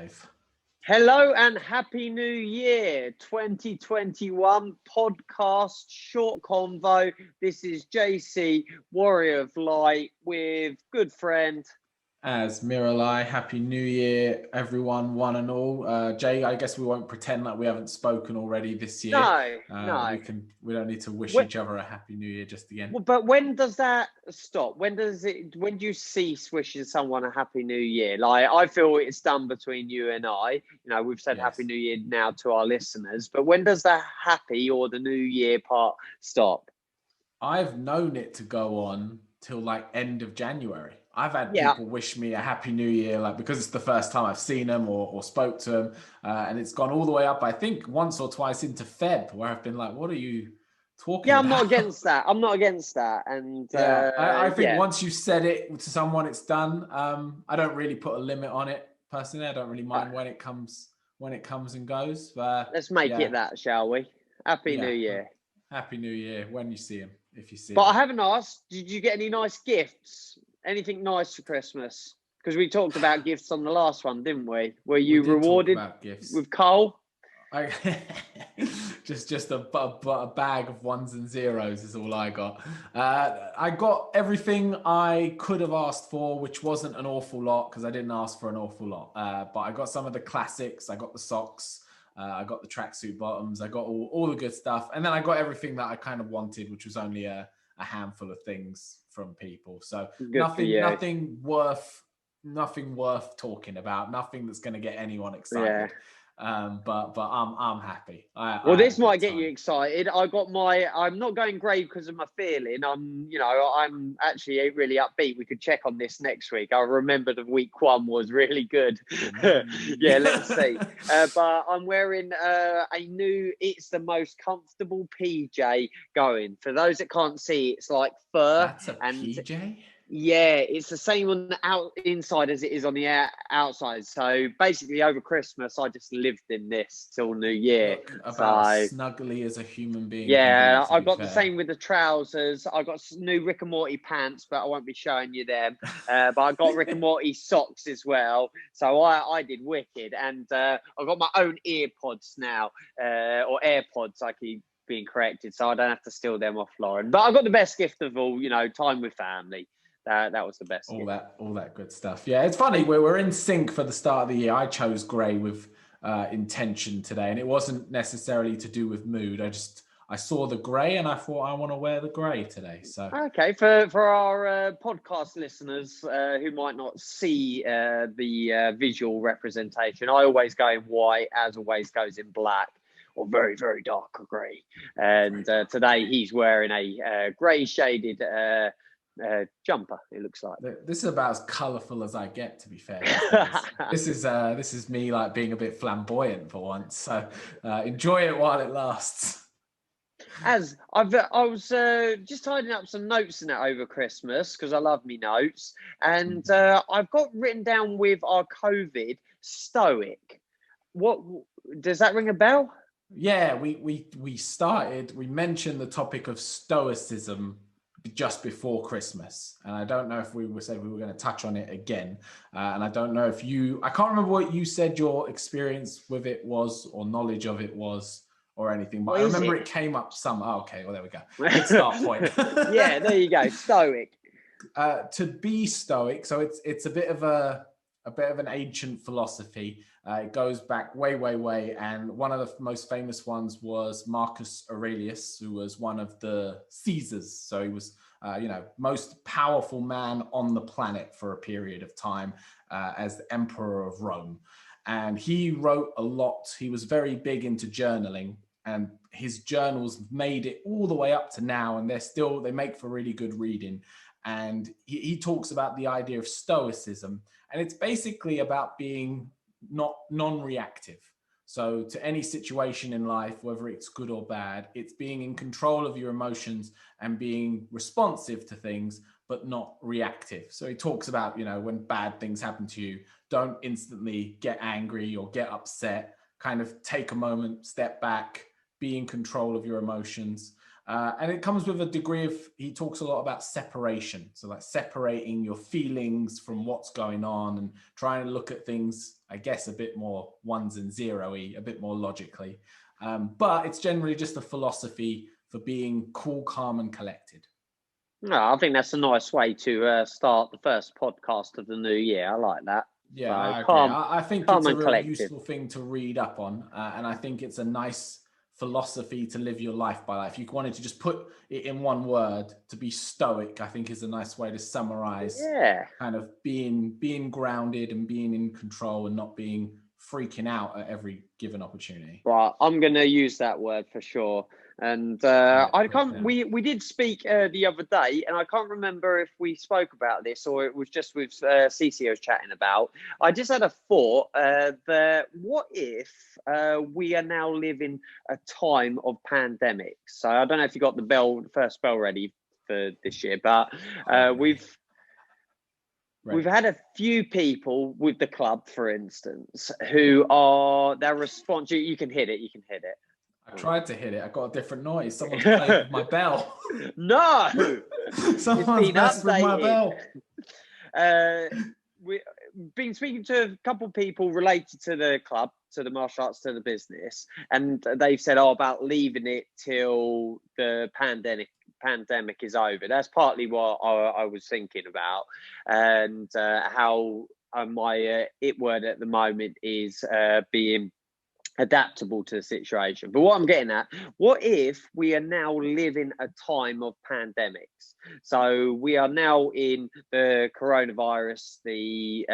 live. Hello and happy new year 2021 podcast short convo. This is JC, Warrior of Light, with good friend As Miralai, happy new year, everyone, one and all. Jay, I guess we won't pretend like we haven't spoken already this year. No. We don't need to wish each other a happy new year just again. But when does that stop? When do you cease wishing someone a happy new year? Like, I feel it's done between you and I. You know, we've said Yes. happy new year now to our listeners, but when does the happy or the new year part stop? I've known it to go on till like end of January. I've had people wish me a happy new year, like because it's the first time I've seen them or spoke to them, and it's gone all the way up, I think, once or twice into Feb, where I've been like, what are you talking about? I'm not against that. And I think once you said it to someone, it's done. I don't really put a limit on it personally. I don't really mind when it comes and goes. Let's make it that, shall we? Happy New Year. Happy New Year when you see him, if you see But him. I haven't asked, did you get any nice gifts? Anything nice for Christmas? Because we talked about gifts on the last one, didn't we? Were you rewarded with coal? Just a bag of ones and zeros is all I got. I got everything I could have asked for, which wasn't an awful lot because I didn't ask for an awful lot. But I got some of the classics. I got the socks. I got the tracksuit bottoms. I got all the good stuff. And then I got everything that I kind of wanted, which was only a handful of things from people. So nothing worth talking about. Nothing that's going to get anyone excited. But I'm happy. This might get you excited. I'm not going grey because of my feeling. I'm actually really upbeat. We could check on this next week. I remember the week one was really good. Let's see. But I'm wearing a new, it's the most comfortable PJ going. For those that can't see, it's like fur. That's a PJ? Yeah, it's the same on the inside as it is on the outside. So basically, over Christmas, I just lived in this till New Year. Look about as snuggly as a human being. Yeah, I got the same with the trousers. I got new Rick and Morty pants, but I won't be showing you them. But I got Rick and Morty socks as well. So I did wicked, and I got my own ear pods now, or AirPods. I keep being corrected, so I don't have to steal them off Lauren. But I got the best gift of all, time with family. That was the best. All that good stuff. Yeah, it's funny. We're in sync for the start of the year. I chose grey with intention today, and it wasn't necessarily to do with mood. I saw the grey, and I thought I want to wear the grey today. So okay, for our podcast listeners who might not see the visual representation, I always go in white, as always goes in black, or very, very dark grey. And today he's wearing a grey shaded jumper, it looks like. This is about as colourful as I get, to be fair. This is me like being a bit flamboyant for once. So enjoy it while it lasts. As I was just tidying up some notes in it over Christmas because I love me notes, and I've got written down with our COVID stoic. What does that ring a bell? Yeah, we mentioned the topic of Stoicism just before Christmas, and I don't know if we said we were going to touch on it again, and I don't know if I can't remember what you said your experience with it was or knowledge of it was or anything, but I remember it came up some. Oh, okay, well there we go. Good start point. Yeah, there you go. Stoic. To be stoic, so it's a bit of an ancient philosophy. It goes back way, and one of the most famous ones was Marcus Aurelius, who was one of the Caesars. So he was, most powerful man on the planet for a period of time as the emperor of Rome. And he wrote a lot. He was very big into journaling, and his journals made it all the way up to now, and they make for really good reading. And he talks about the idea of stoicism, and it's basically about being non-reactive. So to any situation in life, whether it's good or bad, it's being in control of your emotions and being responsive to things, but not reactive. So he talks about, when bad things happen to you, don't instantly get angry or get upset, kind of take a moment, step back, be in control of your emotions. And it comes with a degree of, he talks a lot about separation. So like separating your feelings from what's going on and trying to look at things, I guess, a bit more ones and zero-y, a bit more logically. But it's generally just a philosophy for being cool, calm, and collected. No, I think that's a nice way to start the first podcast of the new year. I like that. Yeah, So, I agree. I think calm it's a and real collected. useful thing to read up on. And I think it's a nice philosophy to live your life by. If you wanted to just put it in one word, to be stoic, I think is a nice way to summarize kind of being grounded and being in control and not being freaking out at every given opportunity. Right, I'm going to use that word for sure. And we did speak the other day, and I can't remember if we spoke about this or it was just with CC I was chatting about. I just had a thought that what if we are now living a time of pandemics? So I don't know if you got the first bell ready for this year, but We've had a few people with the club, for instance, who are their response. You can hit it. You can hit it. I tried to hit it. I got a different noise. Someone's played with my bell. No, someone's messed with my bell. We've been speaking to a couple of people related to the club, to the martial arts, to the business, and they've said, about leaving it till the pandemic is over. That's partly what I was thinking about, and how my it word at the moment is being adaptable to the situation. But what I'm getting at, what if we are now living a time of pandemics? So we are now in the coronavirus, the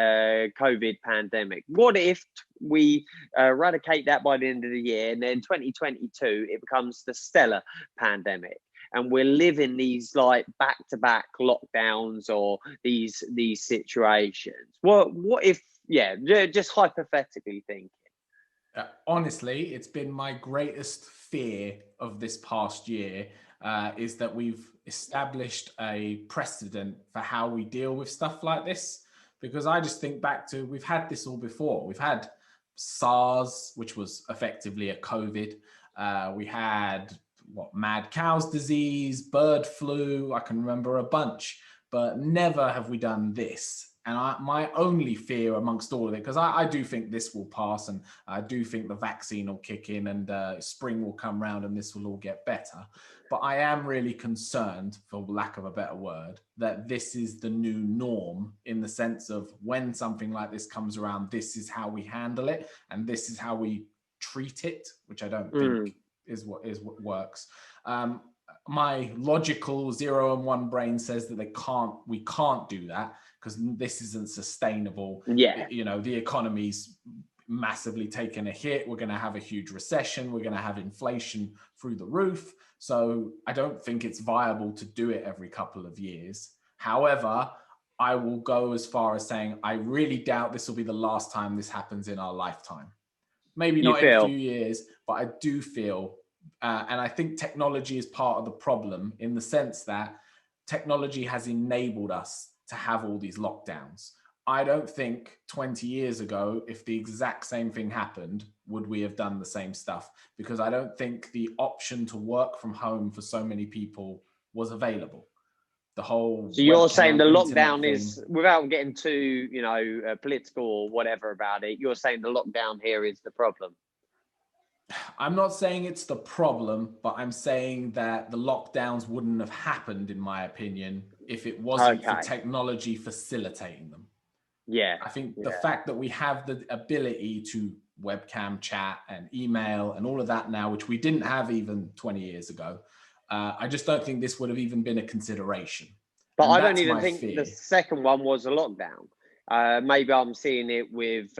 COVID pandemic. What if we eradicate that by the end of the year, and then 2022 it becomes the stellar pandemic, and we're living these like back-to-back lockdowns or these situations? What if, just hypothetically thinking. Honestly, it's been my greatest fear of this past year is that we've established a precedent for how we deal with stuff like this. Because I just think back to, we've had this all before. We've had SARS, which was effectively a COVID. We had mad cow's disease, bird flu. I can remember a bunch, but never have we done this. And my only fear amongst all of it, because I do think this will pass, and I do think the vaccine will kick in, and spring will come round and this will all get better. But I am really concerned, for lack of a better word, that this is the new norm, in the sense of when something like this comes around, this is how we handle it and this is how we treat it, which I don't think is what works. My logical 0 and 1 brain says that we can't do that, because this isn't sustainable. The economy's massively taken a hit. We're going to have a huge recession. We're going to have inflation through the roof. So I don't think it's viable to do it every couple of years. However, I will go as far as saying I really doubt this will be the last time this happens in our lifetime. Maybe not in a few years, but I do feel, and I think technology is part of the problem, in the sense that technology has enabled us to have all these lockdowns. I don't think 20 years ago, if the exact same thing happened, would we have done the same stuff? Because I don't think the option to work from home for so many people was available. The whole So you're saying the lockdown is, without getting too political or whatever about it, you're saying the lockdown here is the problem? I'm not saying it's the problem, but I'm saying that the lockdowns wouldn't have happened, in my opinion, if it wasn't for technology facilitating them. I think the fact that we have the ability to webcam chat and email and all of that now, which we didn't have even 20 years ago, I just don't think this would have even been a consideration. But I don't even think the second one was a lockdown. Maybe I'm seeing it with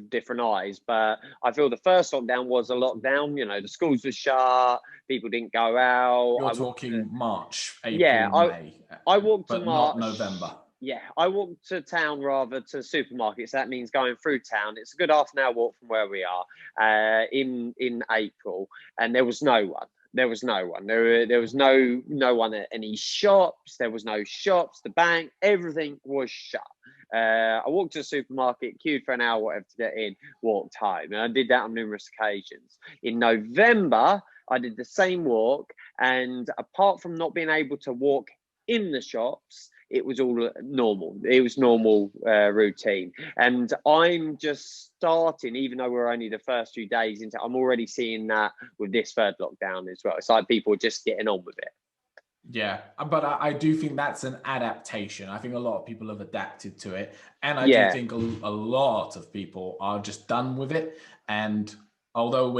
different eyes, but I feel the first lockdown was a lockdown. The schools were shut, people didn't go out. You're talking March, April, May. I walked to not March. November. Yeah, I walked to town rather to supermarkets. That means going through town. It's a good half an hour walk from where we are in April, and there was no one. There was no one. There was no one at any shops. There was no shops. The bank, everything was shut. I walked to the supermarket, queued for an hour, whatever, to get in, walked home. And I did that on numerous occasions. In November, I did the same walk, and apart from not being able to walk in the shops, it was all normal. It was normal routine. And I'm just starting, even though we're only the first few days into, I'm already seeing that with this third lockdown as well. It's like people are just getting on with it. Yeah, but I do think that's an adaptation. I think a lot of people have adapted to it. And I do Yeah. think a lot of people are just done with it. And although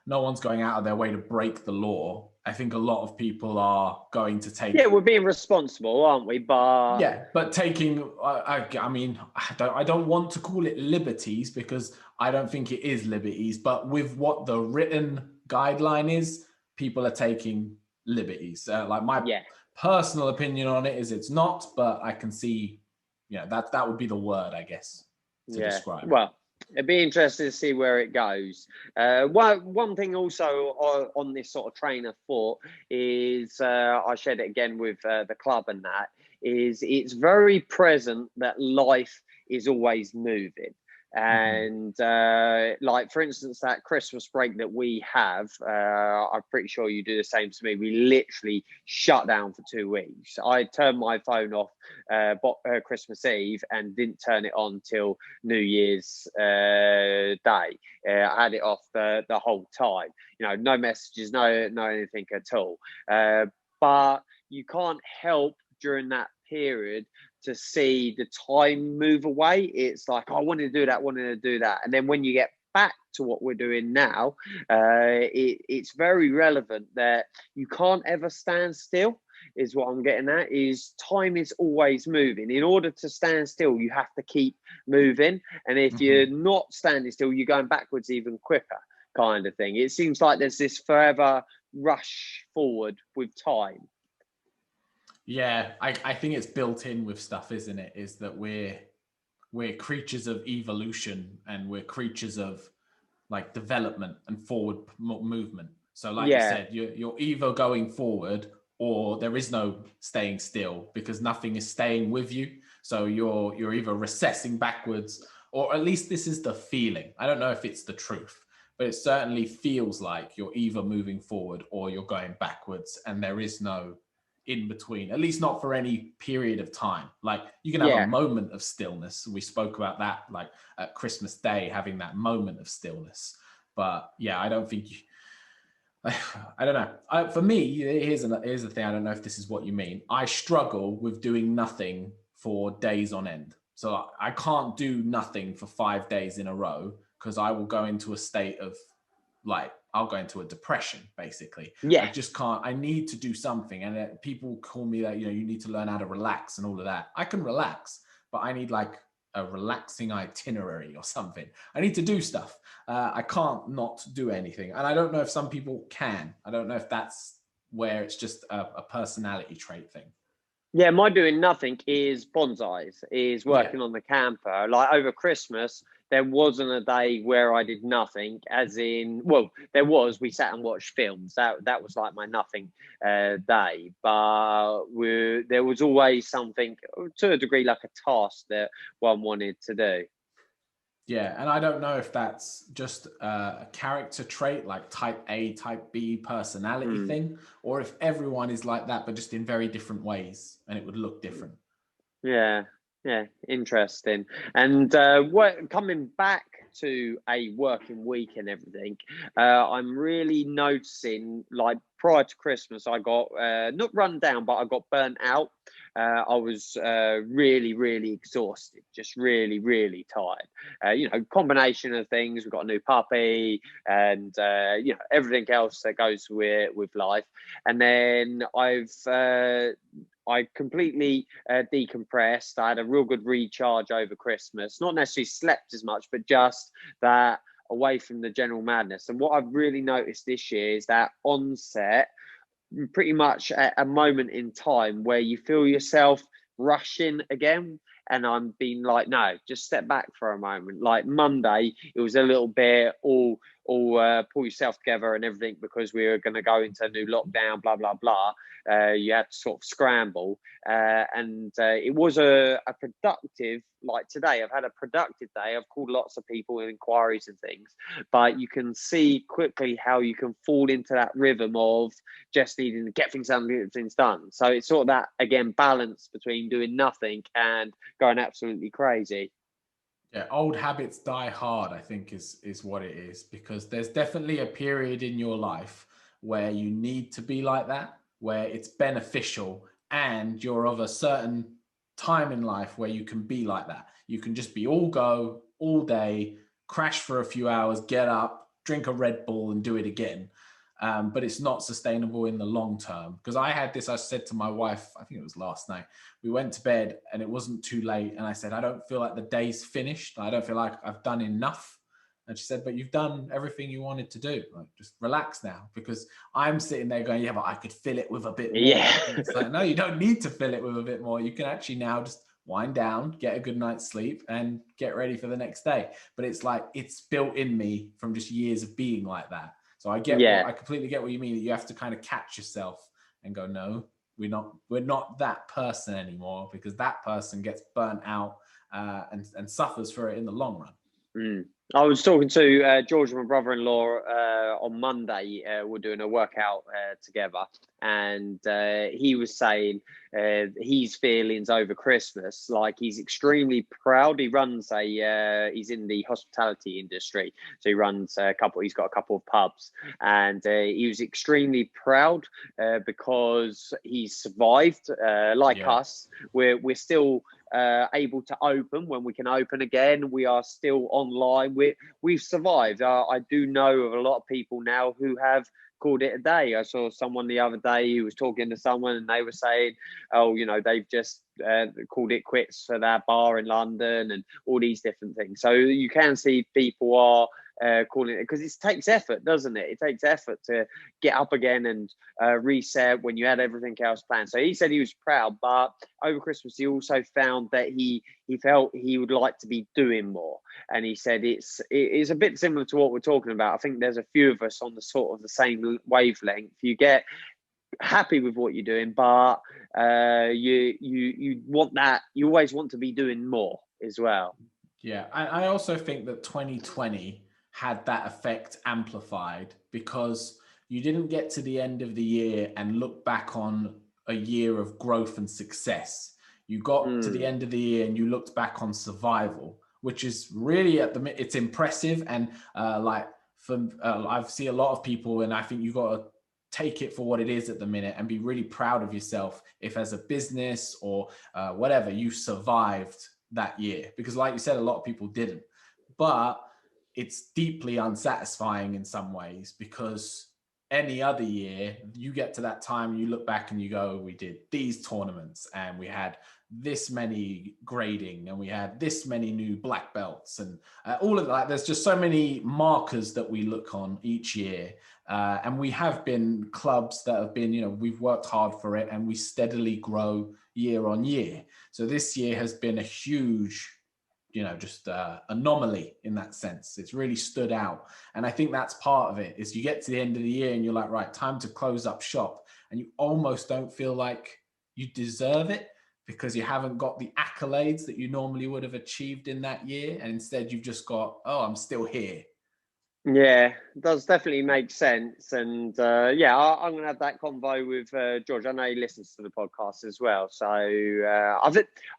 no one's going out of their way to break the law, I think a lot of people are going to take. Yeah, we're being responsible, aren't we? But yeah, but taking, I mean, I don't want to call it liberties because I don't think it is liberties. But with what the written guideline is, people are taking liberties. Like my personal opinion on it is it's not, but I can see, that would be the word, I guess, to describe. Well, it'd be interesting to see where it goes. One thing also on this sort of train of thought is I shared it again with the club, and that is it's very present that life is always moving. And like, for instance, that Christmas break that we have, I'm pretty sure you do the same to me. We literally shut down for 2 weeks. I turned my phone off Christmas Eve and didn't turn it on till New Year's Day. I had it off the whole time. No messages, no anything at all. But you can't help during that period to see the time move away. It's like, I wanted to do that. And then when you get back to what we're doing now, it's very relevant that you can't ever stand still, is what I'm getting at. Is time is always moving. In order to stand still, you have to keep moving. And if you're not standing still, you're going backwards even quicker, kind of thing. It seems like there's this forever rush forward with time. Yeah, I think it's built in with stuff, isn't it? Is that we're creatures of evolution, and we're creatures of like development and forward movement. So like you said, you're either going forward or there is no staying still, because nothing is staying with you. So you're either recessing backwards, or at least this is the feeling. I don't know if it's the truth, but it certainly feels like you're either moving forward or you're going backwards, and there is no in between, at least not for any period of time. Like, you can have a moment of stillness. We spoke about that, like at Christmas Day, having that moment of stillness. But yeah, I don't think I don't know. For me, here's the thing. I don't know if this is what you mean. I struggle with doing nothing for days on end. So I can't do nothing for 5 days in a row, because I will go into a state of, like, I'll go into a depression, basically. I just can't. I need to do something. And people call me that, you need to learn how to relax and all of that. I can relax, but I need like a relaxing itinerary or something. I need to do stuff. I can't not do anything. And I don't know if some people can. I don't know if that's where it's just a personality trait thing. Yeah, my doing nothing is bonsais, is working on the camper. Like, over Christmas, there wasn't a day where I did nothing, as in, well, we sat and watched films. That was like my nothing day. But there was always something, to a degree, like a task that one wanted to do. Yeah, and I don't know if that's just a character trait, like type A, type B personality thing, or if everyone is like that, but just in very different ways, and it would look different. Yeah, interesting. And coming back to a working week and everything, I'm really noticing, like, prior to Christmas, I got not run down, but I got burnt out. I was really, really exhausted, just really, really tired. Combination of things. We've got a new puppy, and everything else that goes with life. And then I completely decompressed. I had a real good recharge over Christmas. Not necessarily slept as much, but just that away from the general madness. And what I've really noticed this year is that onset, pretty much at a moment in time where you feel yourself rushing again. And I'm being like, no, just step back for a moment. Like Monday, it was a little bit all all pull yourself together and everything because we were going to go into a new lockdown, blah, blah, blah. You had to sort of scramble. And it was a productive, like today, I've had a productive day. I've called lots of people and inquiries and things, but you can see quickly how you can fall into that rhythm of just needing to get things done, get things done. So it's sort of that, again, balance between doing nothing and going absolutely crazy. Yeah, old habits die hard, I think is what it is, because there's definitely a period in your life where you need to be like that, where it's beneficial, and you're of a certain time in life where you can be like that. You can just be all go all day, crash for a few hours, get up, drink a Red Bull and do it again. But it's not sustainable in the long term. Because I had this, I said to my wife, I think it was last night, we went to bed and it wasn't too late. And I said, I don't feel like the day's finished. I don't feel like I've done enough. And she said, but you've done everything you wanted to do. Like, just relax now. Because I'm sitting there going, yeah, but I could fill it with a bit more. Yeah. And it's like, no, you don't need to fill it with a bit more. You can actually now just wind down, get a good night's sleep and get ready for the next day. But it's like, it's built in me from just years of being like that. So I completely get what you mean, that you have to kind of catch yourself and go, no, we're not that person anymore, because that person gets burnt out and suffers for it in the long run. Mm. I was talking to George, my brother-in-law, on Monday. We're doing a workout together, and he was saying his feelings over Christmas. Like, he's extremely proud. He runs he's in the hospitality industry, so he runs he's got a couple of pubs, and he was extremely proud because he's survived. Us, we're still able to open when we can open again. We are still online. We've survived. I do know of a lot of people now who have called it a day. I saw someone the other day who was talking to someone and they were saying, oh, they've just called it quits for that bar in London and all these different things. So you can see people are calling it, because it takes effort, doesn't it? It takes effort to get up again and reset when you had everything else planned. So he said he was proud, but over Christmas he also found that he felt he would like to be doing more. And he said it is a bit similar to what we're talking about. I think there's a few of us on the sort of the same wavelength. You get happy with what you're doing, but you want that. You always want to be doing more as well. Yeah, I also think that 2020 had that effect amplified, because you didn't get to the end of the year and look back on a year of growth and success. You got to the end of the year and you looked back on survival, which is really it's impressive. And I've seen a lot of people, and I think you've got to take it for what it is at the minute and be really proud of yourself if, as a business or whatever, you survived that year. Because like you said, a lot of people didn't. But it's deeply unsatisfying in some ways, because any other year you get to that time and you look back and you go, we did these tournaments and we had this many grading and we had this many new black belts and all of that. There's just so many markers that we look on each year. And we have been clubs that have been, we've worked hard for it and we steadily grow year on year. So this year has been a huge just anomaly in that sense. It's really stood out. And I think that's part of it, is you get to the end of the year and you're like, right, time to close up shop. And you almost don't feel like you deserve it, because you haven't got the accolades that you normally would have achieved in that year. And instead you've just got, oh, I'm still here. Yeah, it does definitely make sense. And I'm going to have that convo with George. I know he listens to the podcast as well. So I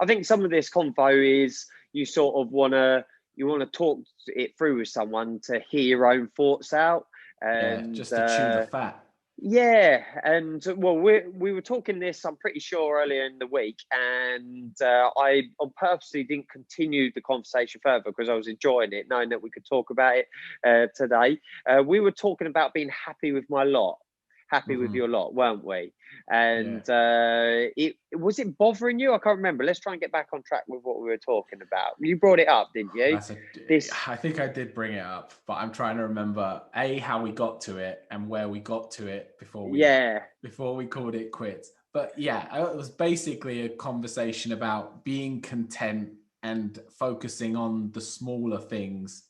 think some of this convo is you sort of want to talk it through with someone to hear your own thoughts out. And just to chew the fat. Yeah, and well, we were talking this, I'm pretty sure, earlier in the week, and I purposely didn't continue the conversation further because I was enjoying it, knowing that we could talk about it today. We were talking about being happy with my lot, happy with your lot, weren't we? And was it bothering you? I can't remember. Let's try and get back on track with what we were talking about. You brought it up, didn't you? I think I did bring it up, but I'm trying to remember how we got to it and where we got to it before we called it quits. But yeah, it was basically a conversation about being content and focusing on the smaller things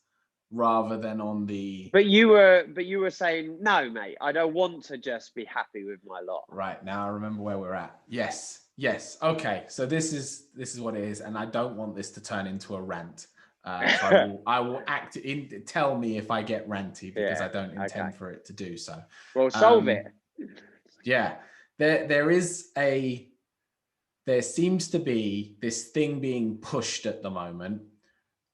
rather than on the But you were saying, no, mate, I don't want to just be happy with my lot. right. Now I remember where we're at. Yes. Okay. So this is what it is, and I don't want this to turn into a rant. So I will act in. Tell me if I get ranty, because I don't intend for it to do so. Well, solve it. Yeah. There seems to be this thing being pushed at the moment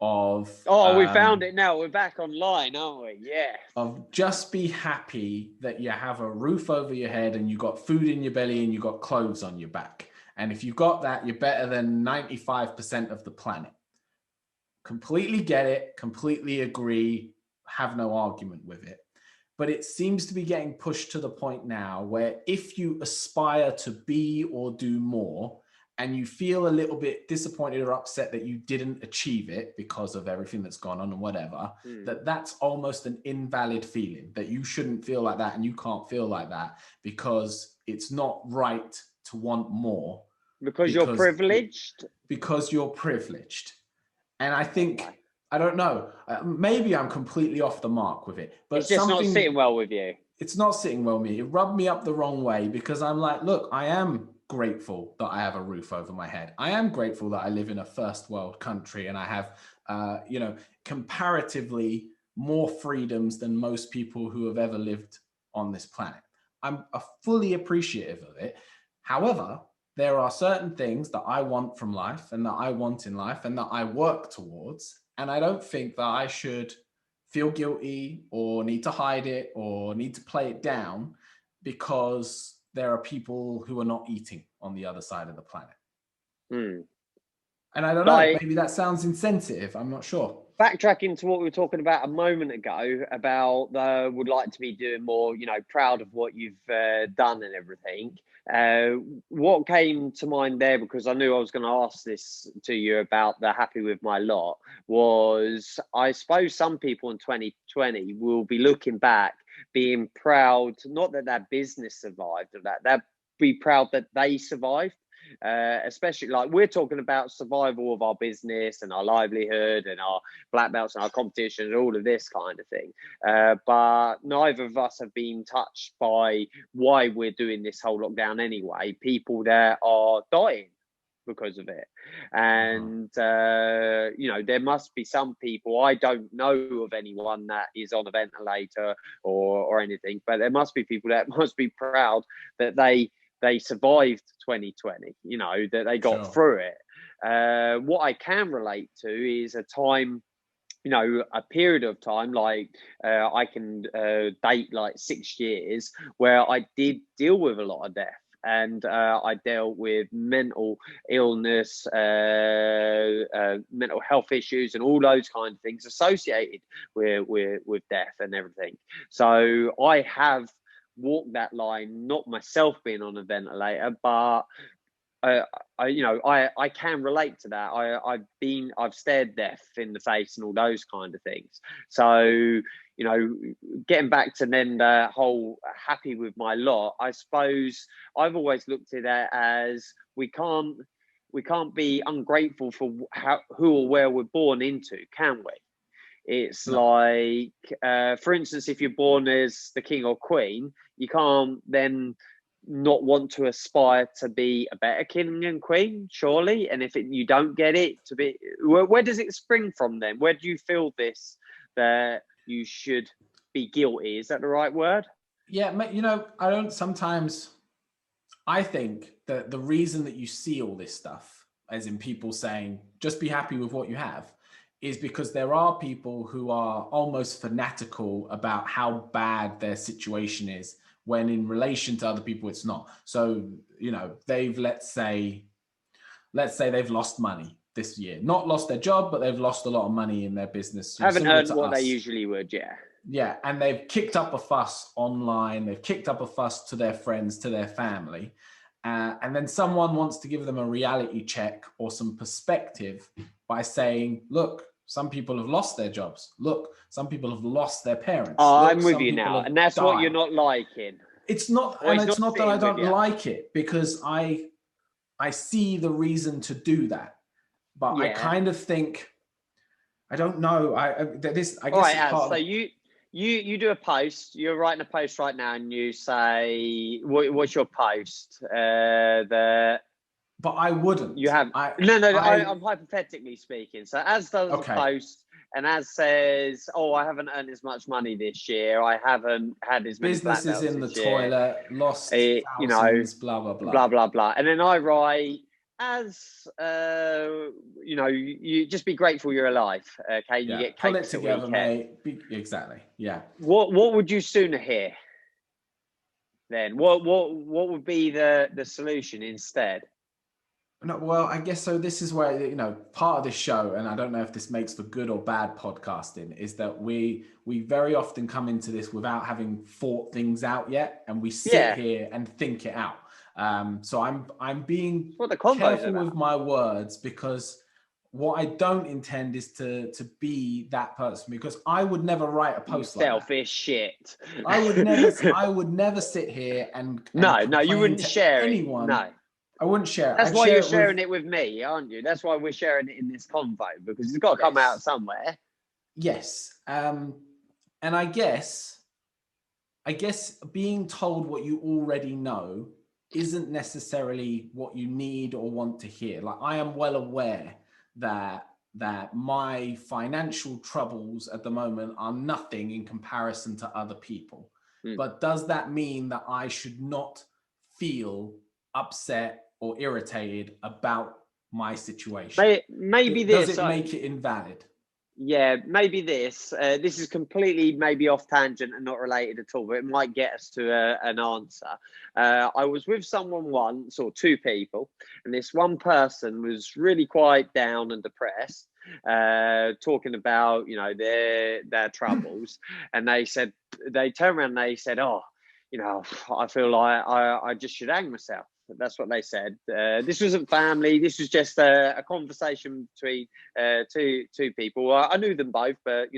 of we found it now. We're back online, aren't we? Yeah. Of just be happy that you have a roof over your head and you got food in your belly and you got clothes on your back. And if you got that, you're better than 95% of the planet. Completely get it, completely agree, have no argument with it. But it seems to be getting pushed to the point now where if you aspire to be or do more, and you feel a little bit disappointed or upset that you didn't achieve it because of everything that's gone on and whatever, that's almost an invalid feeling, that you shouldn't feel like that and you can't feel like that because it's not right to want more. Because you're privileged? Because you're privileged. And I think, I don't know, maybe I'm completely off the mark with it. But it's just not sitting well with you. It's not sitting well with me. It rubbed me up the wrong way because I'm like, look, I am grateful that I have a roof over my head. I am grateful that I live in a first world country and I have, comparatively more freedoms than most people who have ever lived on this planet. I'm fully appreciative of it. However, there are certain things that I want from life and that I want in life and that I work towards. And I don't think that I should feel guilty or need to hide it or need to play it down because there are people who are not eating on the other side of the planet. And I don't know, maybe that sounds insensitive. I'm not sure. Backtracking to what we were talking about a moment ago about would like to be doing more, proud of what you've done and everything. What came to mind there, because I knew I was going to ask this to you about the happy with my lot, was I suppose some people in 2020 will be looking back, being proud, not that their business survived or that, they'll be proud that they survived. Especially like we're talking about survival of our business and our livelihood and our black belts and our competition and all of this kind of thing, but neither of us have been touched by why we're doing this whole lockdown anyway. People that are dying because of it, and there must be some people, I don't know of anyone that is on a ventilator or anything, but there must be people that must be proud that they survived 2020, that they got through it. What I can relate to is a time, a period of time, like I can date like 6 years where I did deal with a lot of death. And I dealt with mental illness, mental health issues, and all those kind of things associated with death and everything. So I have walk that line, not myself being on a ventilator, but I can relate to that. I've stared death in the face and all those kind of things. So getting back to then the whole happy with my lot, I suppose I've always looked at it as we can't be ungrateful for who or where we're born into, can we? It's like, for instance, if you're born as the king or queen, you can't then not want to aspire to be a better king and queen, surely. And if you don't get it, to be, where does it spring from then? Where do you feel this, that you should be guilty? Is that the right word? Yeah, I think that the reason that you see all this stuff, as in people saying, just be happy with what you have, is because there are people who are almost fanatical about how bad their situation is, when in relation to other people, it's not. So, they've, let's say they've lost money this year, not lost their job, but they've lost a lot of money in their business. Haven't earned what they usually would. Yeah. Yeah. And they've kicked up a fuss online. They've kicked up a fuss to their friends, to their family. And then someone wants to give them a reality check or some perspective by saying, look, some people have lost their jobs. Look, some people have lost their parents. I'm with you now. And that's what you're not liking. It's not, and it's not that I don't like it, because I see the reason to do that. But I kind of think I don't know. I guess All right, it's Az. part So of. you do a post. You're writing a post right now, and you say, what's your post? But I wouldn't. You have I no. I I'm hypothetically speaking. So Az does a okay. post, and Az says, "Oh, I haven't earned as much money this year. I haven't had as many black Business is belts in the this year. toilet, lost You know, thousands, blah blah blah blah. blah blah." And then I write, "As you just be grateful you're alive. Okay, you Yeah, get pull it cakes at together, weekend. mate. Exactly. Yeah. What would you sooner hear? Then what would be the solution instead? No, well, I guess so. This is where, part of this show, and I don't know if this makes for good or bad podcasting, is that we very often come into this without having thought things out yet, and we sit Yeah, here and think it out. So I'm being that's what the convo's careful with about. my words, because what I don't intend is to be that person, because I would never write a You post like that. selfish shit. I would never sit here and No, you complain wouldn't to share it. anyone. No. I wouldn't share it. That's I'd why share you're it with. sharing it with me, aren't you? That's why we're sharing it in this convo, because it's got to come out Yes. somewhere. Yes. And I guess being told what you already know isn't necessarily what you need or want to hear. Like, I am well aware that my financial troubles at the moment are nothing in comparison to other people. But does that mean that I should not feel upset or irritated about my situation? Maybe Does this. it make it invalid? Yeah, maybe this. This is completely maybe off tangent and not related at all, but it might get us to an answer. I was with someone once, or two people, and this one person was really quite down and depressed, talking about their troubles, and they turned around and they said, "Oh, I feel like I just should hang myself." That's what they said. This wasn't family. This was just a conversation between two people. I knew them both, but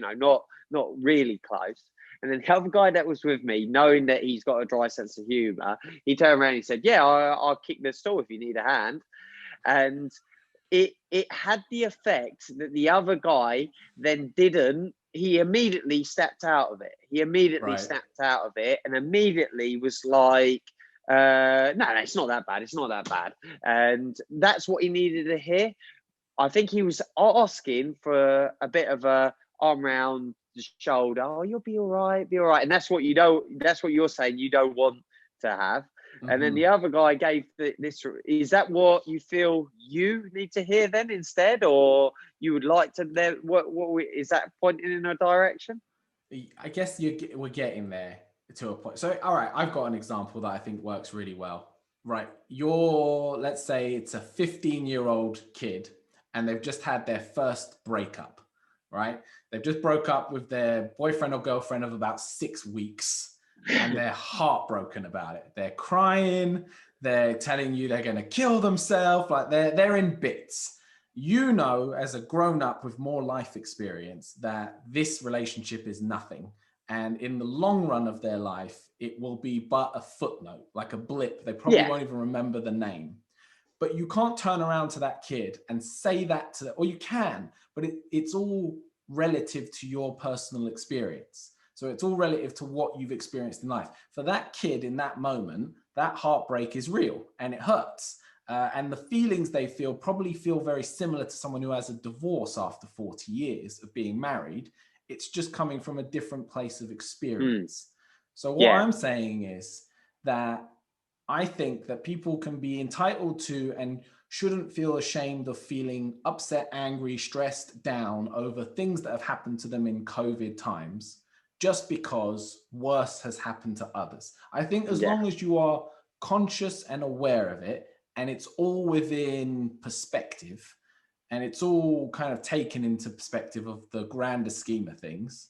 not really close. And then the other guy that was with me, knowing that he's got a dry sense of humour, he turned around and he said, "Yeah, I'll kick the stool if you need a hand." And it had the effect that the other guy then didn't. He immediately stepped out of it. Right. Stepped out of it, and immediately was like, no, it's not that bad. It's not that bad. And that's what he needed to hear. I think he was asking for a bit of a arm around the shoulder. "Oh, you'll be all right, be all right." And that's what you're saying you don't want to have. Mm-hmm. And then the other guy gave this. Is that what you feel you need to hear then instead, or you would like to? What is that pointing in a direction? I guess we're getting there to a point. So, all right, I've got an example that I think works really well. Right, let's say it's a 15-year-old kid, and they've just had their first breakup. Right, they've just broke up with their boyfriend or girlfriend of about 6 weeks, and they're heartbroken about it. They're crying. They're telling you they're going to kill themselves. Like, they're in bits. As a grown-up with more life experience, that this relationship is nothing. And in the long run of their life, it will be but a footnote, like a blip. They probably won't even remember the name. But you can't turn around to that kid and say that or you can, but it's all relative to your personal experience. So it's all relative to what you've experienced in life. For that kid in that moment, that heartbreak is real and it hurts. And the feelings they probably feel very similar to someone who has a divorce after 40 years of being married. It's just coming from a different place of experience. So what I'm saying is that I think that people can be entitled to and shouldn't feel ashamed of feeling upset, angry, stressed, down over things that have happened to them in COVID times, just because worse has happened to others. I think as long as you are conscious and aware of it, and it's all within perspective, and it's all kind of taken into perspective of the grander scheme of things,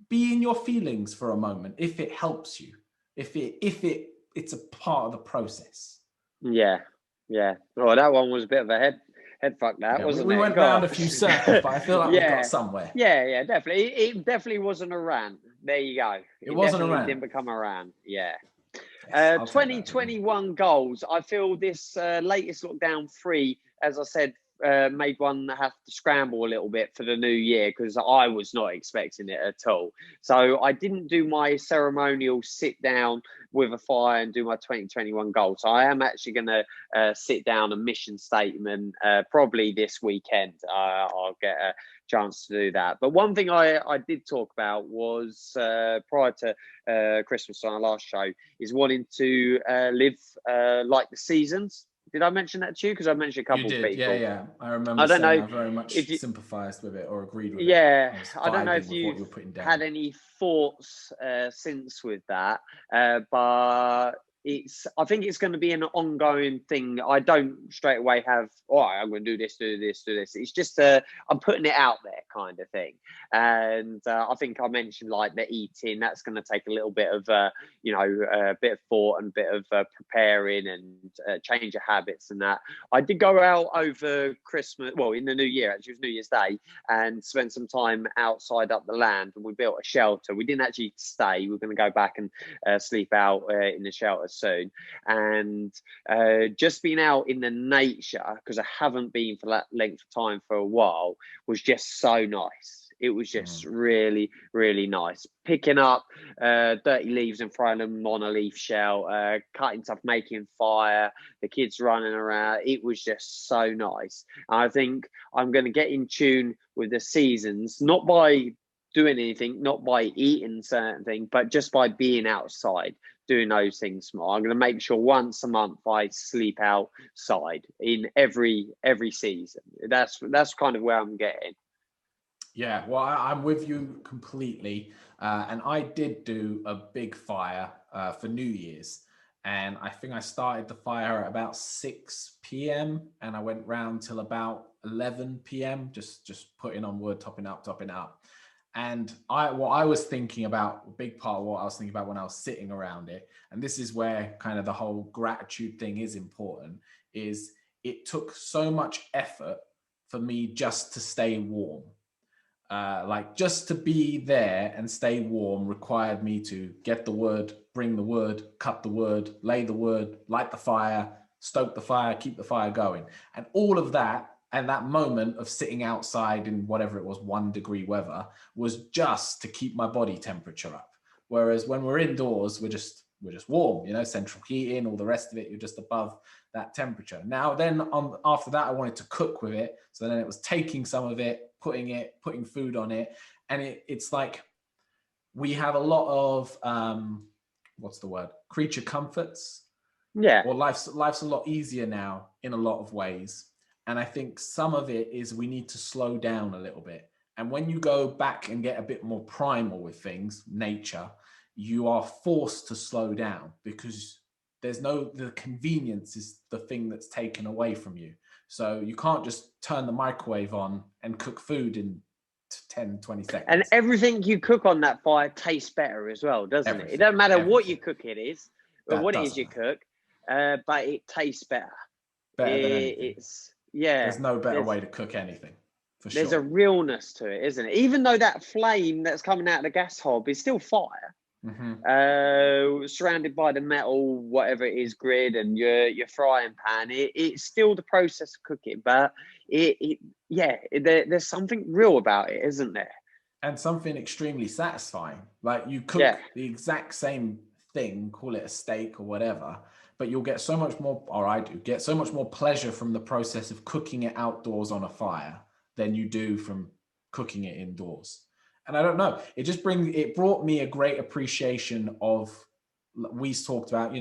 be in your feelings for a moment if it helps you, if it's a part of the process. Yeah. Oh, that one was a bit of a head fuck, wasn't it? We went round a few circles, but I feel like we got somewhere. Yeah, definitely. It definitely wasn't a rant. There you go. It wasn't a rant. Didn't become a rant. Yeah. Yes, 2021 goals. I feel this latest lockdown 3, as I said, made one have to scramble a little bit for the new year because I was not expecting it at all. So I didn't do my ceremonial sit down with a fire and do my 2021 goal. So I am actually going to sit down a mission statement probably this weekend. I'll get a chance to do that. But one thing I did talk about was prior to Christmas on our last show is wanting to live like the seasons. Did I mention that to you? Because I mentioned a couple You of did, people. yeah. I remember I don't saying know I very much if you, sympathised with it or agreed with it. yeah, I was I don't know vibing if with what you've you were putting had down. any thoughts since with that, but I think it's going to be an ongoing thing. I don't straight away have, all right, I'm going to do this, do this, do this. It's just I'm putting it out there kind of thing. And I think I mentioned like the eating, that's going to take a little bit of, a bit of thought and a bit of preparing and change of habits and that. I did go out over Christmas, well, in the new year, actually, it was New Year's Day, and spent some time outside up the land, and we built a shelter. We didn't actually stay. We're going to go back and sleep out in the shelter soon. And just being out in the nature, because I haven't been for that length of time for a while, was just so nice. It was just really, really nice. Picking up dirty leaves and throwing them on a leaf shell, cutting stuff, making fire, the kids running around. It was just so nice. And I think I'm going to get in tune with the seasons, not by doing anything, not by eating certain things, but just by being outside, doing those things more. I'm going to make sure once a month I sleep outside in every season. That's kind of where I'm getting. Yeah, well, I'm with you completely. And I did do a big fire for New Year's. And I think I started the fire at about 6 p.m. and I went round till about 11 p.m. Just putting on wood, topping up. And what I was thinking about, a big part of what I was thinking about when I was sitting around it, and this is where kind of the whole gratitude thing is important, is it took so much effort for me just to stay warm. Like just to be there and stay warm required me to get the wood, bring the wood, cut the wood, lay the wood, light the fire, stoke the fire, keep the fire going. And all of that, and that moment of sitting outside in whatever it was, 1 degree weather, was just to keep my body temperature up. Whereas when we're indoors, we're just warm, central heating, all the rest of it, you're just above that temperature. Now then after that, I wanted to cook with it. So then it was taking some of it, putting food on it. And it's like we have a lot of what's the word? Creature comforts. Yeah. Or life's a lot easier now in a lot of ways. And I think some of it is we need to slow down a little bit. And when you go back and get a bit more primal with things, nature, you are forced to slow down because the convenience is the thing that's taken away from you. So you can't just turn the microwave on and cook food in 10, 20 seconds. And everything you cook on that fire tastes better as well, doesn't it? It doesn't matter what you cook it is, or what it is you cook, but it tastes better. Better than anything. There's no better way to cook anything. There's a realness to it, isn't it? Even though that flame that's coming out of the gas hob is still fire, surrounded by the metal, whatever it is, grid and your frying pan, it's still the process of cooking, but there's something real about it, isn't there? And something extremely satisfying. Like you cook the exact same thing, call it a steak or whatever, but you'll get so much more, or I do get so much more pleasure from the process of cooking it outdoors on a fire than you do from cooking it indoors. And I don't know, it brought me a great appreciation of, we talked about,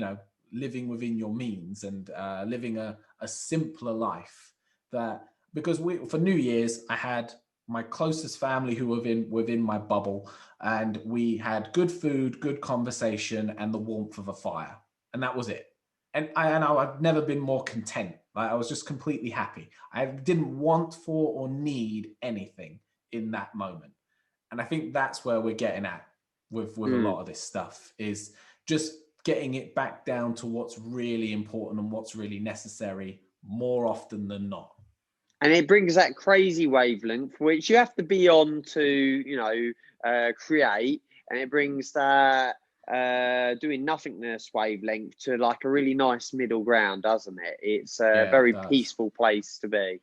living within your means and living a simpler life. That because for New Year's, I had my closest family who were within my bubble, and we had good food, good conversation, and the warmth of a fire, and that was it. And I've never been more content. Like I was just completely happy. I didn't want for or need anything in that moment. And I think that's where we're getting at with a lot of this stuff, is just getting it back down to what's really important and what's really necessary more often than not. And it brings that crazy wavelength, which you have to be on to, create. And it brings that doing nothingness wavelength to like a really nice middle ground, doesn't it? It's a very peaceful place to be.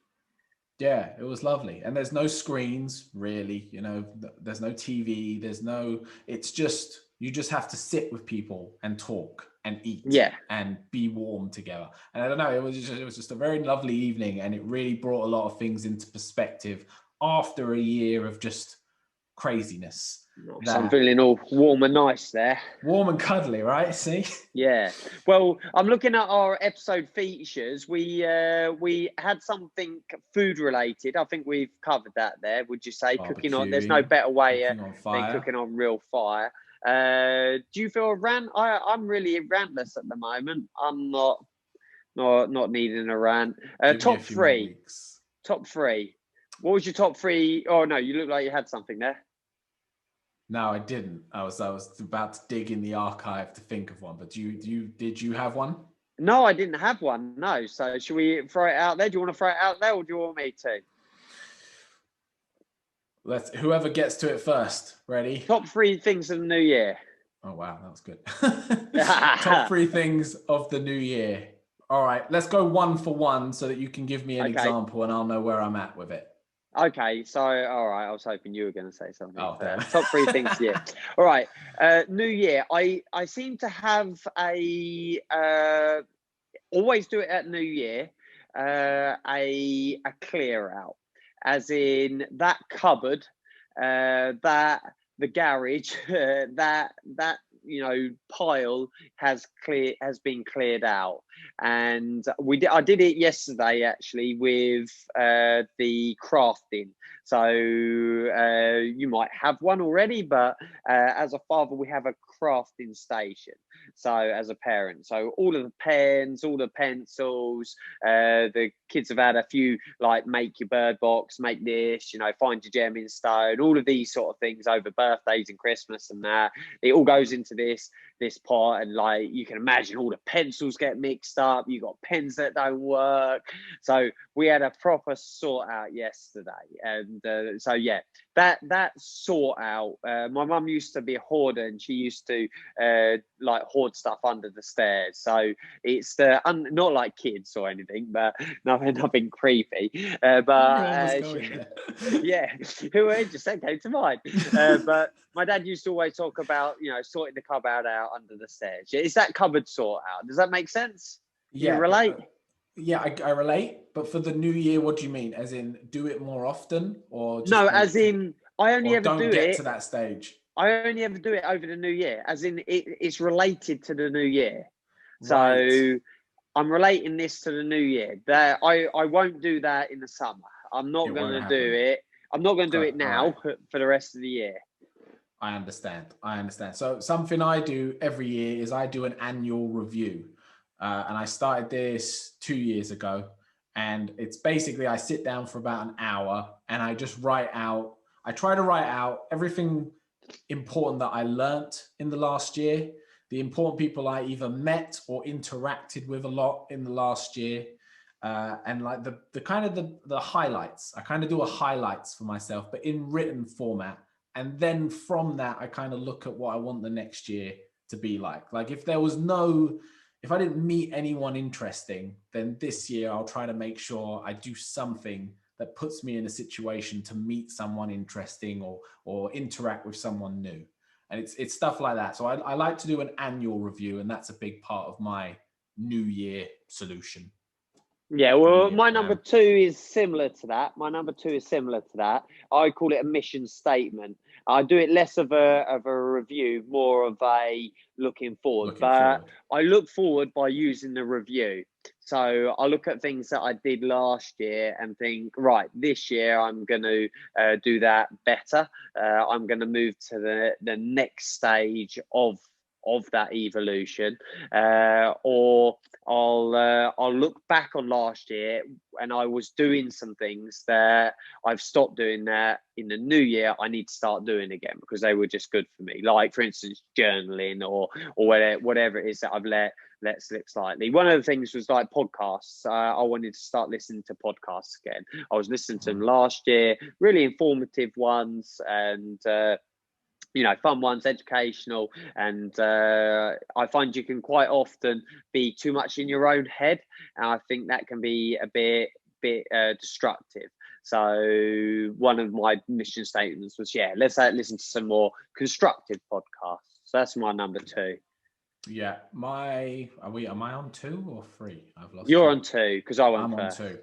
Yeah, it was lovely. And there's no screens really, you know, there's no TV, it's just, you just have to sit with people and talk and eat Yeah. and be warm together. And I don't know, it was just a very lovely evening, and it really brought a lot of things into perspective after a year of just craziness. So I'm feeling all warm and nice there. Warm and cuddly, right? See? Yeah. Well, I'm looking at our episode features. We had something food related. I think we've covered that there. Would you say cooking on? There's no better way than cooking on real fire. Do you feel a rant? I'm really rantless at the moment. I'm not needing a rant. Top three. Top three. What was your top three? Oh no, you look like you had something there. No, I didn't. I was about to dig in the archive to think of one, but did you have one? No, I didn't have one. No. So should we throw it out there? Do you want to throw it out there, or do you want me to? Whoever gets to it first. Ready? Top three things of the new year. Oh wow, that was good. Top three things of the new year. All right, let's go one for one so that you can give me an example and I'll know where I'm at with it. Okay, so all right, I was hoping you were going to say something. Oh, top three things, yeah. All right, new year. I seem to have a always do it at New Year. A clear out, as in that cupboard, that the garage, that pile has been cleared out. And I did it yesterday actually with the crafting. So you might have one already, but as a father we have a crafting station. So as a parent, so all of the pens, all the pencils, the kids have had a few like make your bird box, make this, find your gem in stone, all of these sort of things over birthdays and Christmas and that. It all goes into this pot, and like you can imagine all the pencils get mixed up. You got pens that don't work. So we had a proper sort out yesterday, and so yeah, that sort out. My mum used to be a hoarder, and she used to like hoard stuff under the stairs. So it's not like kids or anything, but nothing creepy. Yeah, who just that came to mind. But my dad used to always talk about sorting the cupboard out under the stairs. Is that cupboard sort out? Does that make sense? Yeah, you relate? Yeah, I relate. But for the new year, what do you mean? As in, do it more often, or just no? As in, I only ever do it to that stage. I only ever do it over the new year. As in, it's related to the new year. Right. So I'm relating this to the new year. That I won't do that in the summer. I'm not going to do it. I'm not going to do it now for the rest of the year. I understand. So something I do every year is I do an annual review. And I started this 2 years ago. And it's basically, I sit down for about an hour and I just I try to write out everything important that I learnt in the last year, the important people I either met or interacted with a lot in the last year. And like the kind of the highlights. I kind of do a highlights for myself, but in written format. And then from that, I kind of look at what I want the next year to be like. Like if I didn't meet anyone interesting, then this year I'll try to make sure I do something that puts me in a situation to meet someone interesting or interact with someone new. And it's stuff like that. So I like to do an annual review, and that's a big part of my New Year solution. Yeah, well, my number two is similar to that. I call it a mission statement. I do it less of a review, more of a looking forward. I look forward by using the review. So I look at things that I did last year and think, right, this year I'm going to do that better. I'm going to move to the next stage of that evolution, or I'll look back on last year and I was doing some things that I've stopped doing that in the new year I need to start doing again because they were just good for me. Like for instance, journaling or whatever it is that I've let slip slightly. One of the things was like podcasts. I wanted to start listening to podcasts again. I was listening to them last year, really informative ones, and fun ones, educational, and I find you can quite often be too much in your own head, and I think that can be a bit destructive. So one of my mission statements was, let's listen to some more constructive podcasts. So that's my number 2. Yeah, am I on 2 or 3? I've lost. You're on 2 because I'm first. On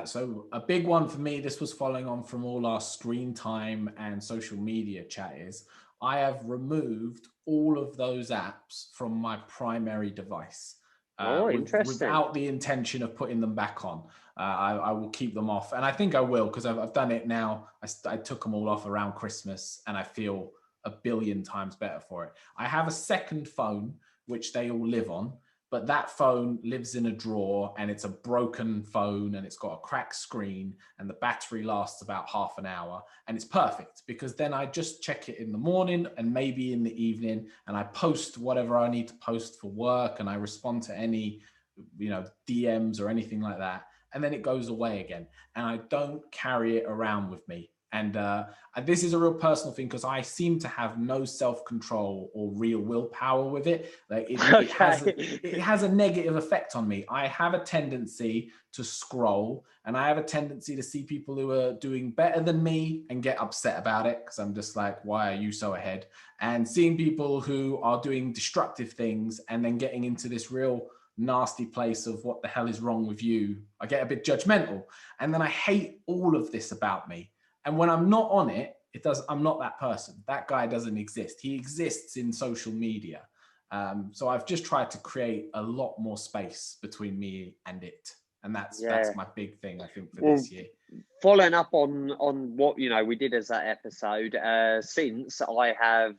2. So a big one for me, this was following on from all our screen time and social media chat, is I have removed all of those apps from my primary device. Interesting. Without the intention of putting them back on. I will keep them off. And I think I will, because I've done it now. I took them all off around Christmas, and I feel a billion times better for it. I have a second phone, which they all live on, but that phone lives in a drawer, and it's a broken phone, and it's got a cracked screen, and the battery lasts about half an hour, and it's perfect because then I just check it in the morning and maybe in the evening, and I post whatever I need to post for work, and I respond to any, DMs or anything like that, and then it goes away again, and I don't carry it around with me. And this is a real personal thing, because I seem to have no self-control or real willpower with it. Like it has a negative effect on me. I have a tendency to scroll, and I have a tendency to see people who are doing better than me and get upset about it, because I'm just like, why are you so ahead? And seeing people who are doing destructive things and then getting into this real nasty place of what the hell is wrong with you, I get a bit judgmental. And then I hate all of this about me. And when I'm not on it, I'm not that person. That guy doesn't exist. He exists in social media. So I've just tried to create a lot more space between me and it. And that's my big thing, I think, for this year. Following up on what we did as that episode, since I have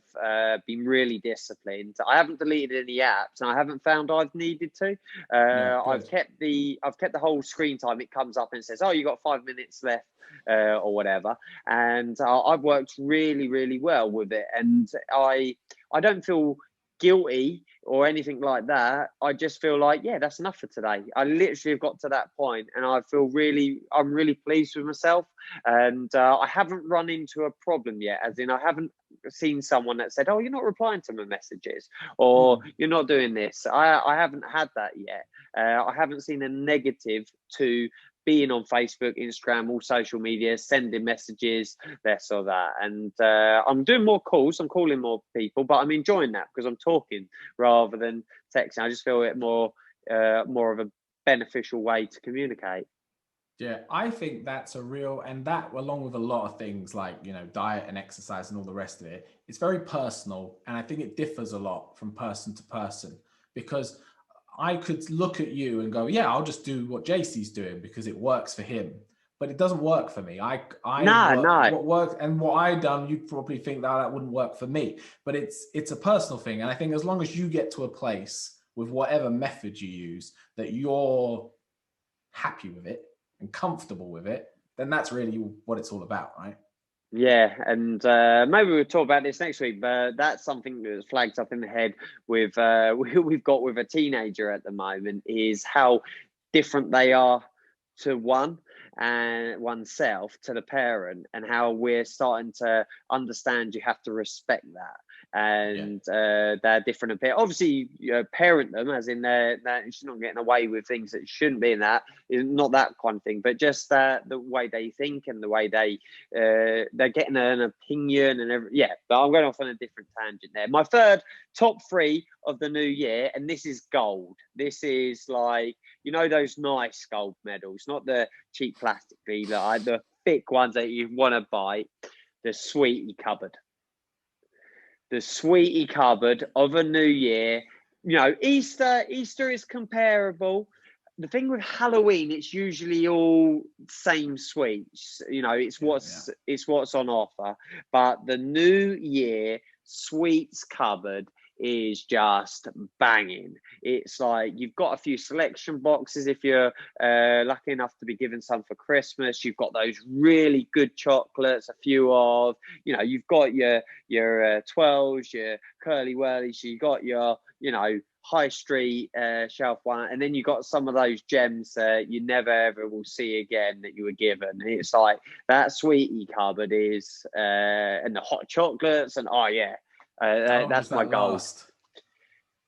been really disciplined. I haven't deleted any apps, and I haven't found I've needed to. I've kept the whole screen time. It comes up and says, "Oh, you got 5 minutes left," or whatever. And I've worked really, really well with it, and I don't feel guilty or anything like that. I just feel like, that's enough for today. I literally have got to that point, and I'm really pleased with myself. And I haven't run into a problem yet, as in I haven't seen someone that said, "Oh, you're not replying to my messages," or "You're not doing this." I haven't had that yet. I haven't seen a negative to being on Facebook, Instagram, all social media, sending messages, this or that. And I'm doing more calls. I'm calling more people, but I'm enjoying that because I'm talking rather than texting. I just feel it more of a beneficial way to communicate. Yeah, I think that's and that, along with a lot of things like, diet and exercise and all the rest of it, it's very personal. And I think it differs a lot from person to person, because I could look at you and go, I'll just do what JC's doing because it works for him. But it doesn't work for me. What works and what I done, you probably think that wouldn't work for me. But it's a personal thing. And I think as long as you get to a place with whatever method you use that you're happy with it and comfortable with it, then that's really what it's all about, right? Yeah, and maybe we'll talk about this next week, but that's something that's flagged up in the head with we've got with a teenager at the moment, is how different they are to oneself, to the parent, and how we're starting to understand you have to respect that. And they're different a bit. Obviously, parent them, as in that she's not getting away with things that shouldn't be in that. Not that kind of thing, but just the way they think and the way they're getting an opinion and But I'm going off on a different tangent there. My third top 3 of the new year, and this is gold. This is like, those nice gold medals, not the cheap plastic, like the thick ones that you want to buy. The sweetie cupboard. The sweetie cupboard of a new year. Easter is comparable. The thing with Halloween, it's usually all same sweets. It's what's on offer. But the new year sweets cupboard is just banging. It's like you've got a few selection boxes if you're lucky enough to be given some for Christmas. You've got those really good chocolates, a few of, you've got your 12s, your curly whirlies, you got your, high street shelf one, and then you got some of those gems you never ever will see again that you were given. And it's like that sweetie cupboard is and the hot chocolates, and that's my goal.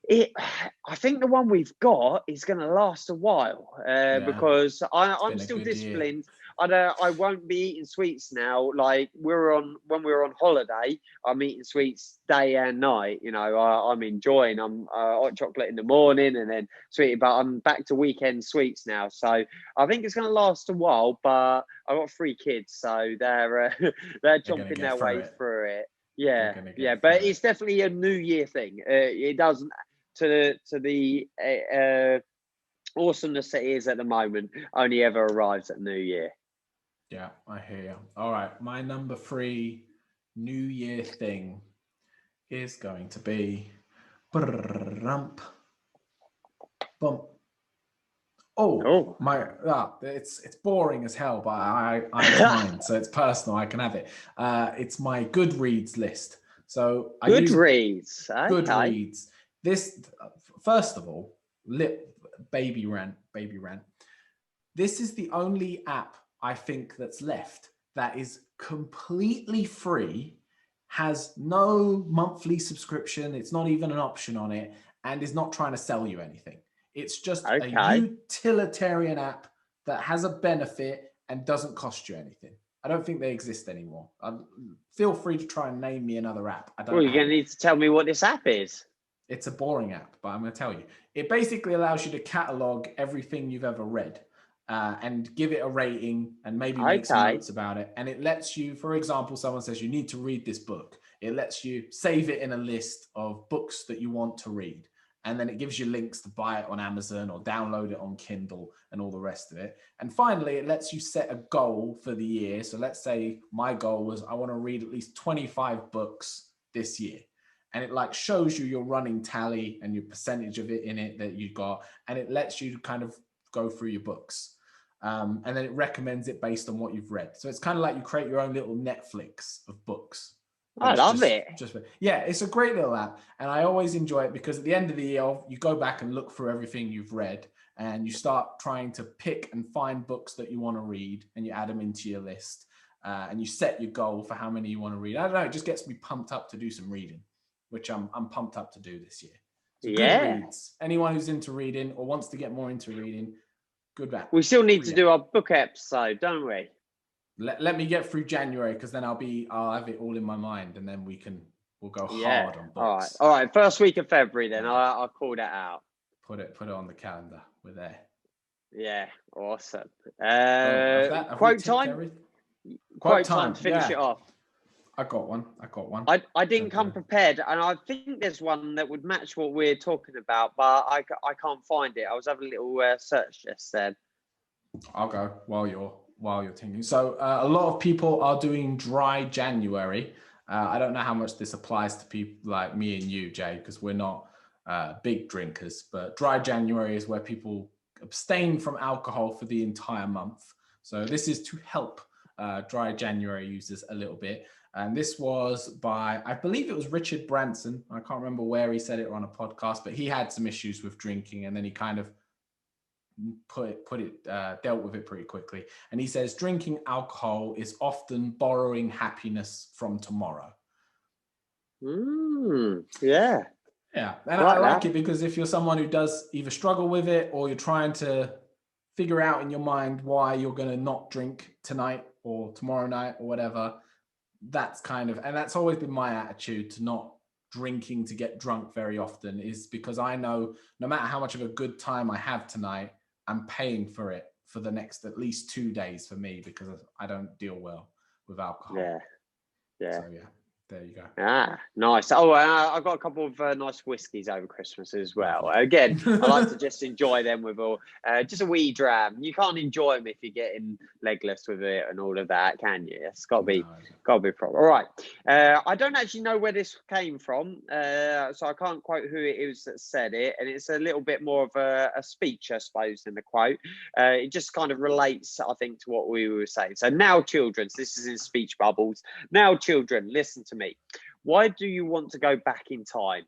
I think the one we've got is going to last a while because I'm still disciplined. I won't be eating sweets now. Like when we were on holiday, I'm eating sweets day and night. You know, I'm enjoying. I'm hot chocolate in the morning and then sweet. But I'm back to weekend sweets now. So I think it's going to last a while. But I've got 3 kids, so they're they're chomping their way through it. Yeah, yeah. But it's definitely a New Year thing. It doesn't to the awesomeness it is at the moment only ever arrives at New Year. Yeah, I hear you. All right, my number 3 New Year thing is going to be rump bump. Oh, my! It's boring as hell, but it's mine, so it's personal. I can have it. It's my Goodreads list. So I use Goodreads. This, first of all, baby rant. This is the only app I think that's left that is completely free, has no monthly subscription. It's not even an option on it, and is not trying to sell you anything. It's just a utilitarian app that has a benefit and doesn't cost you anything. I don't think they exist anymore. Feel free to try and name me another app. Well, you're going to need to tell me what this app is. It's a boring app, but I'm going to tell you. It basically allows you to catalog everything you've ever read and give it a rating and maybe make some notes about it. And it lets you, for example, someone says you need to read this book. It lets you save it in a list of books that you want to read. And then it gives you links to buy it on Amazon or download it on Kindle and all the rest of it. And finally, it lets you set a goal for the year. So let's say my goal was I want to read at least 25 books this year. And it like shows you your running tally and your percentage of it in it that you got. And it lets you kind of go through your books. And then it recommends it based on what you've read. So it's kind of like you create your own little Netflix of books. I love it. Yeah, it's a great little app. And I always enjoy it because at the end of the year, you go back and look through everything you've read and you start trying to pick and find books that you want to read and you add them into your list and you set your goal for how many you want to read. I don't know, it just gets me pumped up to do some reading, which I'm pumped up to do this year. So Goodreads. Anyone who's into reading or wants to get more into reading, good app. We still need to do our book episode, don't we? Let me get through January because then I'll have it all in my mind and then we'll go hard on books. All right. First week of February then. I'll call that out. Put it on the calendar. We're there. Yeah, awesome. Quote time. Quote time to finish it off. I got one. I didn't come prepared, and I think there's one that would match what we're talking about, but I can't find it. I was having a little search just then. I'll go while you're thinking. So a lot of people are doing dry January. I don't know how much this applies to people like me and you, Jay, because we're not big drinkers, but dry January is where people abstain from alcohol for the entire month. So this is to help dry January users a little bit. And this was by, I believe it was Richard Branson. I can't remember where he said it on a podcast, but he had some issues with drinking and then he kind of dealt with it pretty quickly. And he says, drinking alcohol is often borrowing happiness from tomorrow. Yeah. Yeah. And I like it because if you're someone who does either struggle with it or you're trying to figure out in your mind why you're going to not drink tonight or tomorrow night or whatever, that's always been my attitude to not drinking to get drunk very often, is because I know no matter how much of a good time I have tonight, I'm paying for it for the next at least 2 days for me because I don't deal well with alcohol. Yeah. So there you go. Nice. I've got a couple of nice whiskies over Christmas as well. Again, I like to just enjoy them with just a wee dram. You can't enjoy them if you're getting legless with it and all of that, can you? It's got to be a problem. All right. I don't actually know where this came from, so I can't quote who it is that said it, and it's a little bit more of a speech, I suppose, than a quote. It just kind of relates, I think, to what we were saying. So now, children, so this is in speech bubbles. Now, children, listen to me. Why do you want to go back in time?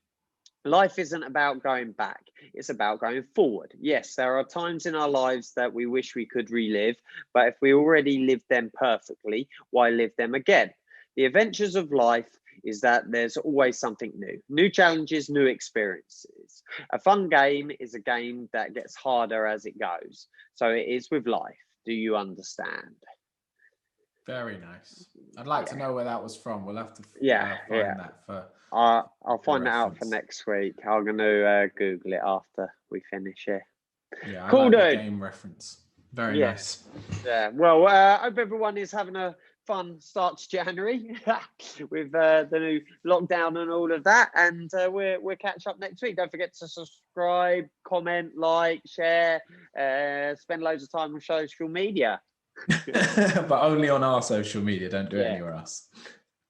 Life isn't about going back. It's about going forward. Yes, there are times in our lives that we wish we could relive, but if we already lived them perfectly, why live them again? The adventures of life is that there's always something new challenges, new experiences. A fun game is a game that gets harder as it goes. So it is with life. Do you understand? Very nice. I'd like to know where that was from. We'll have to find that for. I'll find that out for reference. next week. I'm going to Google it after we finish here. Yeah, I Cool, like the dude. game reference. Very nice. Yeah. Well, I hope everyone is having a fun start to January with the new lockdown and all of that. And we'll catch up next week. Don't forget to subscribe, comment, like, share, spend loads of time on social media. But only on our social media. Don't do it anywhere else.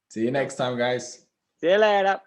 See you next time, guys. See you later.